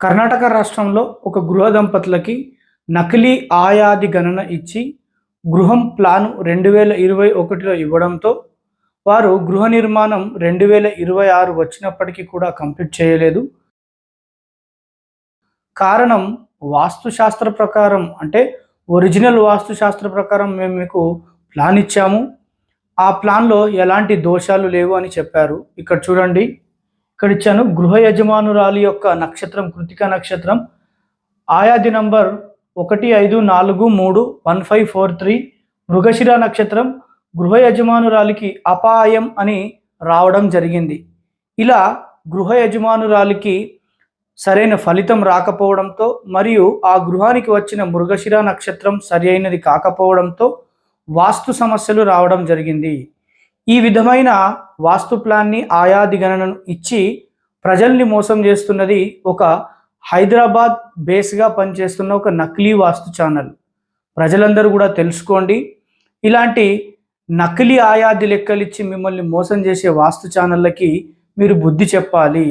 కర్ణాటక రాష్ట్రంలో ఒక గృహ దంపతులకి నకిలీ ఆయాది గణన ఇచ్చి గృహం ప్లాను 2021లో ఇవ్వడంతో వారు గృహ నిర్మాణం 2026 వచ్చినప్పటికీ కూడా కంప్లీట్ చేయలేదు. కారణం వాస్తుశాస్త్ర ప్రకారం అంటే ఒరిజినల్ వాస్తుశాస్త్ర ప్రకారం మేము మీకు ప్లాన్ ఇచ్చాము. ఆ ప్లాన్‌లో ఎలాంటి దోషాలు లేవు అని చెప్పారు. ఇక్కడ చూడండి. ఇక్కడ ఇచ్చాను. గృహ యజమానురాలి యొక్క నక్షత్రం కృతిక నక్షత్రం. ఆయాది నంబర్ 15431543. మృగశిర నక్షత్రం. గృహ యజమానురాలికి అపాయం అని రావడం జరిగింది. ఇలా గృహ యజమానురాలికి సరైన ఫలితం రాకపోవడంతో మరియు ఆ గృహానికి వచ్చిన మృగశిర నక్షత్రం సరి అయినది కాకపోవడంతో వాస్తు సమస్యలు రావడం జరిగింది. ఈ విధమైన వాస్తు ప్లాన్ని ఆయాది గణనను ఇచ్చి ప్రజల్ని మోసం చేస్తున్నది ఒక హైదరాబాద్ బేస్గా పనిచేస్తున్న ఒక నకిలీ వాస్తు ఛానల్. ప్రజలందరూ కూడా తెలుసుకోండి. ఇలాంటి నకిలీ ఆయాది లెక్కలిచ్చి మిమ్మల్ని మోసం చేసే వాస్తు ఛానళ్ళకి మీరు బుద్ధి చెప్పాలి.